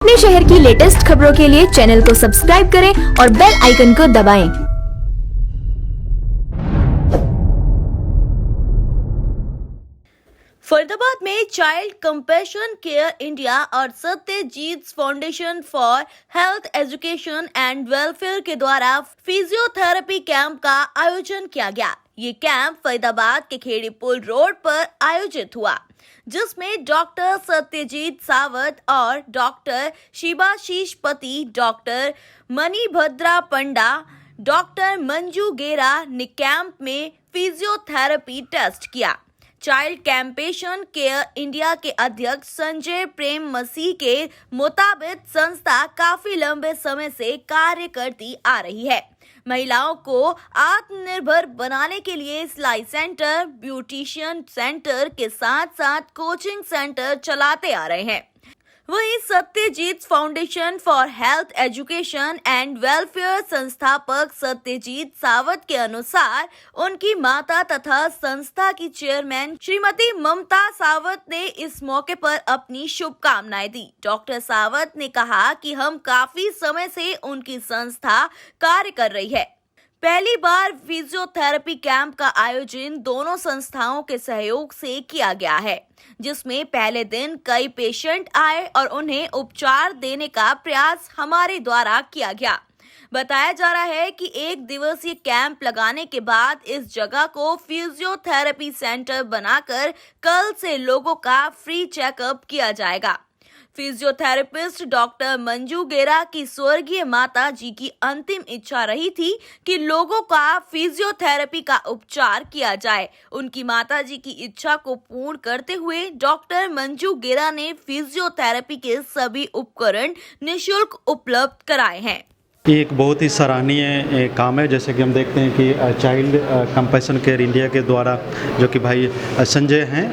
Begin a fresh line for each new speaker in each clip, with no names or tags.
अपने शहर की लेटेस्ट खबरों के लिए चैनल को सब्सक्राइब करें और बेल आइकन को दबाएं।
फरीदाबाद में चाइल्ड कंपैशन केयर इंडिया और Satyajit foundation for health education and welfare के द्वारा फिजियोथेरेपी कैंप का आयोजन किया गया। ये कैंप फरीदाबाद के खेड़ी पुल रोड पर आयोजित हुआ, जिसमें डॉक्टर सत्यजीत सावत और डॉक्टर शिवाशीष पति, डॉक्टर मणिभद्रा पंडा, डॉक्टर मंजू गेरा ने कैंप में फिजियोथेरेपी टेस्ट किया। चाइल्ड कंपैशन केयर इंडिया के अध्यक्ष संजय प्रेम मसीह के मुताबिक संस्था काफी लंबे समय से कार्य करती आ रही है। महिलाओं को आत्मनिर्भर बनाने के लिए सिलाई सेंटर, ब्यूटिशियन सेंटर के साथ साथ कोचिंग सेंटर चलाते आ रहे हैं। वहीं Satyajit foundation for health education and welfare संस्थापक सत्यजीत सावत के अनुसार उनकी माता तथा संस्था की चेयरमैन श्रीमती ममता सावत ने इस मौके पर अपनी शुभकामनाएं दी। डॉक्टर सावत ने कहा कि हम काफी समय से उनकी संस्था कार्य कर रही है। पहली बार फिजियोथेरेपी कैंप का आयोजन दोनों संस्थाओं के सहयोग से किया गया है, जिसमें पहले दिन कई पेशेंट आए और उन्हें उपचार देने का प्रयास हमारे द्वारा किया गया। बताया जा रहा है कि एक दिवसीय कैंप लगाने के बाद इस जगह को फिजियोथेरेपी सेंटर बनाकर कल से लोगों का फ्री चेकअप किया जाएगा। फिजियोथेरेपिस्ट डॉक्टर मंजू गेरा की स्वर्गीय माता जी की अंतिम इच्छा रही थी कि लोगों का फिजियोथेरेपी का उपचार किया जाए। उनकी माता जी की इच्छा को पूर्ण करते हुए डॉक्टर मंजू गेरा ने फिजियोथेरेपी के सभी उपकरण निःशुल्क उपलब्ध कराए हैं।
ये एक बहुत ही सराहनीय काम है। जैसे कि हम देखते हैं कि चाइल्ड कंपैशन केयर इंडिया के द्वारा जो कि भाई संजय हैं,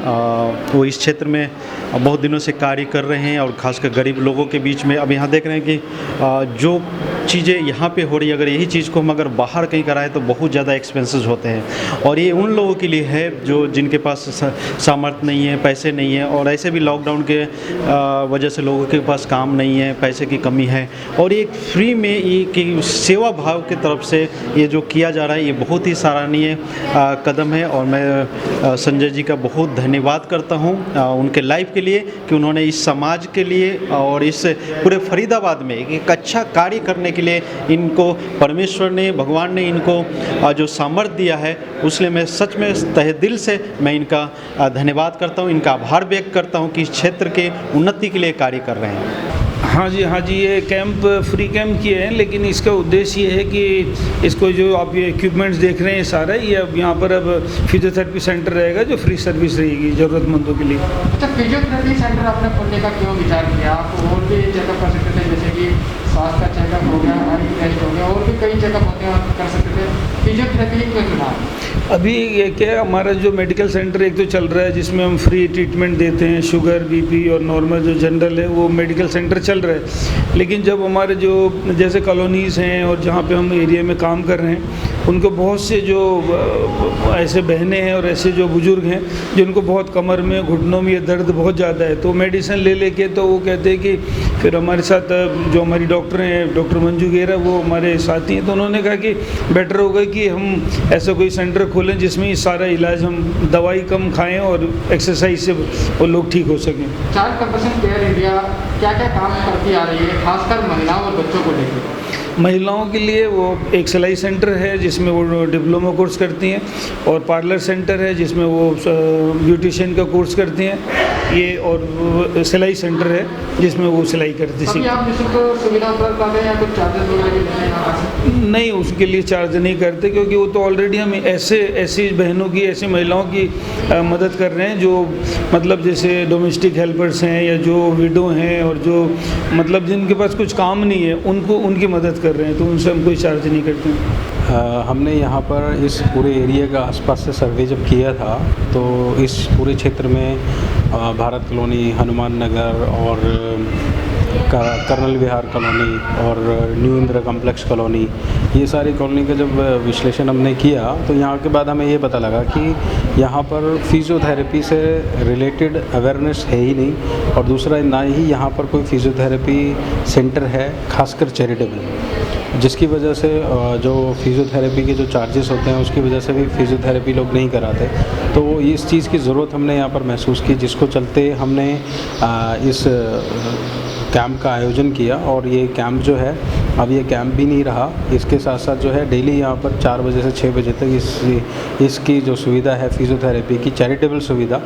वो इस क्षेत्र में बहुत दिनों से कार्य कर रहे हैं और खासकर गरीब लोगों के बीच में। अब यहाँ देख रहे हैं कि जो चीज़ें यहाँ पे हो रही है, अगर यही चीज़ को हम अगर बाहर कहीं कराएं तो बहुत ज़्यादा एक्सपेंसेस होते हैं, और ये उन लोगों के लिए है जो जिनके पास सामर्थ्य नहीं है, पैसे नहीं है, और ऐसे भी लॉकडाउन के वजह से लोगों के पास काम नहीं है, पैसे की कमी है, और ये फ्री में ये कि सेवा भाव की तरफ से ये जो किया जा रहा है, ये बहुत ही सराहनीय कदम है। और मैं संजय जी का बहुत धन्यवाद करता हूँ उनके लाइफ के लिए कि उन्होंने इस समाज के लिए और इस पूरे फरीदाबाद में एक अच्छा कार्य करने के लिए इनको परमेश्वर ने, भगवान ने इनको जो सामर्थ्य दिया है, उसलिए मैं सच में तहे दिल से मैं इनका धन्यवाद करता हूँ, इनका आभार व्यक्त करता हूँ कि इस क्षेत्र के उन्नति के लिए कार्य कर रहे हैं।
हाँ जी, ये कैंप फ्री कैंप किए हैं, लेकिन इसका उद्देश्य ये है कि इसको जो आप ये इक्विपमेंट्स देख रहे हैं सारा, ये अब यहाँ पर अब फिजियोथेरेपी सेंटर रहेगा जो फ्री सर्विस रहेगी ज़रूरतमंदों के लिए।
अच्छा, फिजियोथेरेपी सेंटर आपने खोलने का क्यों विचार किया? आप और भी चेकअप कर सकते थे, जैसे कि स्वास्थ्य का चेकअप हो गया, आई टेस्ट हो गया, और भी कई चेकअप होते हैं, आप कर सकते थे। फिजियोथेरेपी क्यों चुना?
अभी ये क्या, हमारा जो मेडिकल सेंटर एक तो चल रहा है जिसमें हम फ्री ट्रीटमेंट देते हैं, शुगर, बीपी और नॉर्मल जो जनरल है वो मेडिकल सेंटर चल रहा है। लेकिन जब हमारे जो जैसे कॉलोनीज़ हैं और जहाँ पे हम एरिया में काम कर रहे हैं, उनको बहुत से जो ऐसे बहनें हैं और ऐसे जो बुज़ुर्ग हैं जिनको बहुत कमर में, घुटनों में ये दर्द बहुत ज़्यादा है, तो मेडिसिन ले लेके तो वो कहते हैं कि फिर हमारे साथ जो हमारी डॉक्टर हैं, डॉक्टर मंजू गेरा, वो हमारे साथी हैं, तो उन्होंने कहा कि बेटर होगा कि हम ऐसा कोई सेंटर खोलें जिसमें सारा इलाज, हम दवाई कम खाएं और एक्सरसाइज से वो लोग ठीक हो सकें।
चाइल्ड कंपैशन केयर इंडिया क्या क्या काम करती आ रही है, खासकर महिलाओं और बच्चों को लेकर?
महिलाओं के लिए वो एक सिलाई सेंटर है जिसमें वो डिप्लोमा कोर्स करती हैं, और पार्लर सेंटर है जिसमें वो ब्यूटिशियन का कोर्स करती हैं, ये, और सिलाई सेंटर है जिसमें वो सिलाई करती हैं।
आप निःशुल्क सुविधा उपलब्ध करते हैं या कुछ चार्जेस वगैरह?
नहीं, उसके लिए चार्ज नहीं करते, क्योंकि वो तो ऑलरेडी हम ऐसी बहनों की, ऐसी महिलाओं की मदद कर रहे हैं जो मतलब जैसे डोमेस्टिक हेल्पर्स हैं या जो विडो हैं और जो मतलब जिनके पास कुछ काम नहीं है, उनको उनकी मदद कर रहे हैं, तो उनसे हम कोई चार्ज नहीं करते हैं।
हमने यहाँ पर इस पूरे एरिया का आसपास से सर्वे जब किया था, तो इस पूरे क्षेत्र में भारत कॉलोनी, हनुमान नगर और कर्नल विहार कॉलोनी और न्यू इंदिरा कॉम्प्लेक्स कॉलोनी, ये सारी कॉलोनी का जब विश्लेषण हमने किया तो यहाँ के बाद हमें ये पता लगा कि यहाँ पर फिज़ियोथेरेपी से रिलेटेड अवेयरनेस है ही नहीं, और दूसरा ना ही यहाँ पर कोई फिज़ियोथेरेपी सेंटर है, खासकर चैरिटेबल, जिसकी वजह से जो फिज़ियोथेरेपी के जो चार्जेस होते हैं उसकी वजह से भी फिज़ियोथेरेपी लोग नहीं कराते। तो इस चीज़ की ज़रूरत हमने यहाँ पर महसूस की, जिसको चलते हमने इस कैंप का आयोजन किया। और ये कैंप जो है, अब ये कैंप भी नहीं रहा, इसके साथ साथ जो है डेली यहाँ पर 4 बजे से 6 बजे तक इसकी जो सुविधा है फिज़ियोथेरेपी की, चैरिटेबल सुविधा,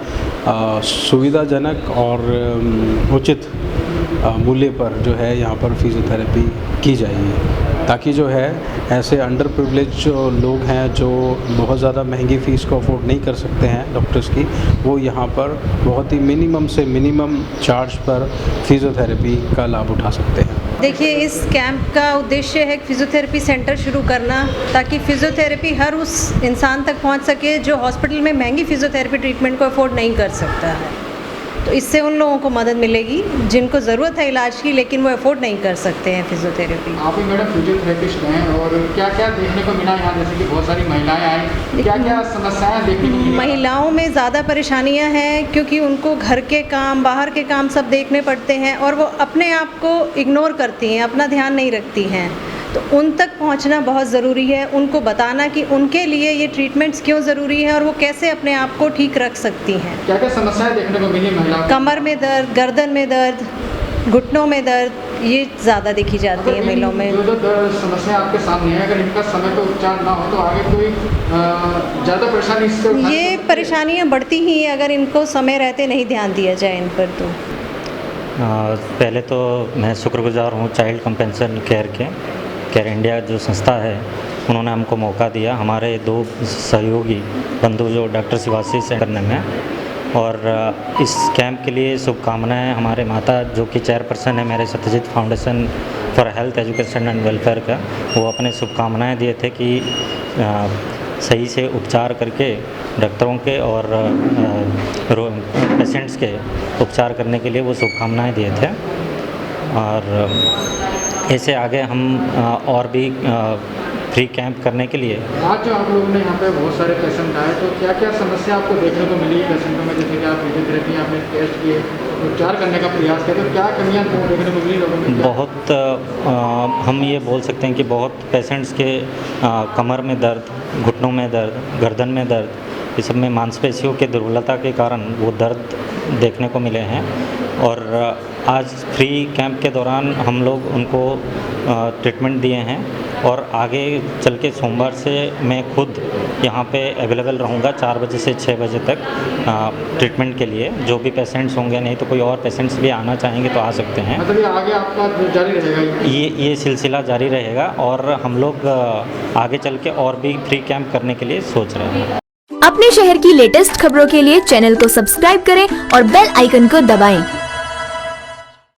सुविधाजनक और उचित मूल्य पर जो है यहाँ पर फिज़ियोथेरेपी की जाएगी, ताकि जो है ऐसे अंडर प्रिविलेज जो लोग हैं जो बहुत ज़्यादा महंगी फ़ीस को अफोर्ड नहीं कर सकते हैं डॉक्टर्स की, वो यहाँ पर बहुत ही मिनिमम से मिनिमम चार्ज पर फिज़ियोथेरेपी का लाभ उठा सकते हैं।
देखिए, इस कैंप का उद्देश्य है फिज़ियोथेरेपी सेंटर शुरू करना, ताकि फ़िज़ियोथेरेपी हर उस इंसान तक पहुंच सके जो हॉस्पिटल में महंगी फ़िज़ियोथेरेपी ट्रीटमेंट को अफोर्ड नहीं कर सकता है। तो इससे उन लोगों को मदद मिलेगी जिनको ज़रूरत है इलाज की, लेकिन वो अफोर्ड नहीं कर सकते हैं फिज़ियोथेरेपी।
आप ही मैडम फिजियोथेरेपिस्ट हैं, और क्या क्या देखने को मिला यहाँ, जैसे कि बहुत सारी महिलाएं आई, क्या क्या समस्याएं देखने को मिली?
महिलाओं में ज़्यादा परेशानियां हैं, क्योंकि उनको घर के काम, बाहर के काम सब देखने पड़ते हैं, और वो अपने आप को इग्नोर करती हैं, अपना ध्यान नहीं रखती हैं। तो उन तक पहुंचना बहुत ज़रूरी है, उनको बताना कि उनके लिए ये ट्रीटमेंट्स क्यों ज़रूरी है और वो कैसे अपने आप को ठीक रख सकती हैं।
क्या क्या समस्याएं देखने को मिली महिलाओं?
कमर में दर्द, गर्दन में दर्द, घुटनों में दर्द, ये ज़्यादा देखी जाती है महिलाओं में।
जो समस्या आपके सामने है, अगर इनका समय पर उपचार ना हो तो आगे कोई ज़्यादा परेशानी इससे
ये परेशानियाँ बढ़ती ही हैं अगर इनको समय रहते नहीं ध्यान दिया जाए इन पर। तो
पहले तो मैं शुक्रगुजार हूँ चाइल्ड कंपेंशन केयर इंडिया जो संस्था है, उन्होंने हमको मौका दिया, हमारे 2 सहयोगी बंधु जो डॉक्टर शिवाशी से करने में, और इस कैंप के लिए शुभकामनाएं हमारे माता जो कि चेयरपर्सन है मेरे Satyajit foundation for health education and welfare का, वो अपने शुभकामनाएं दिए थे कि सही से उपचार करके डॉक्टरों के और पेशेंट्स के उपचार करने के लिए वो शुभकामनाएं दिए थे। और ऐसे आगे हम और भी फ्री कैंप करने के लिए।
आज जो आप लोगों ने यहाँ पे बहुत सारे पेशेंट आए, तो क्या क्या समस्या आपको देखने को मिली पेशेंटों में? जैसे कि आप फिजियोथेरेपी आपने टेस्ट किए, उपचार करने का प्रयास किया, तो क्या कमियाँ देखने को मिली लोगों में?
बहुत हम ये बोल सकते हैं कि बहुत पेशेंट्स के कमर में दर्द, घुटनों में दर्द, गर्दन में दर्द, इस सब में मांसपेशियों के दुर्बलता के कारण वो दर्द देखने को मिले हैं। और आज फ्री कैंप के दौरान हम लोग उनको ट्रीटमेंट दिए हैं, और आगे चल के सोमवार से मैं खुद यहाँ पे अवेलेबल रहूँगा 4 बजे से 6 बजे तक ट्रीटमेंट के लिए। जो भी पेशेंट्स होंगे, नहीं तो कोई और पेशेंट्स भी आना चाहेंगे तो आ सकते हैं।
मतलब ये आगे आपका जारी रहेगा?
ये सिलसिला जारी रहेगा, और हम लोग आगे चल के और भी फ्री कैंप करने के लिए सोच रहे हैं।
अपने शहर की लेटेस्ट खबरों के लिए चैनल को सब्सक्राइब करें और बेल आइकन को दबाएं।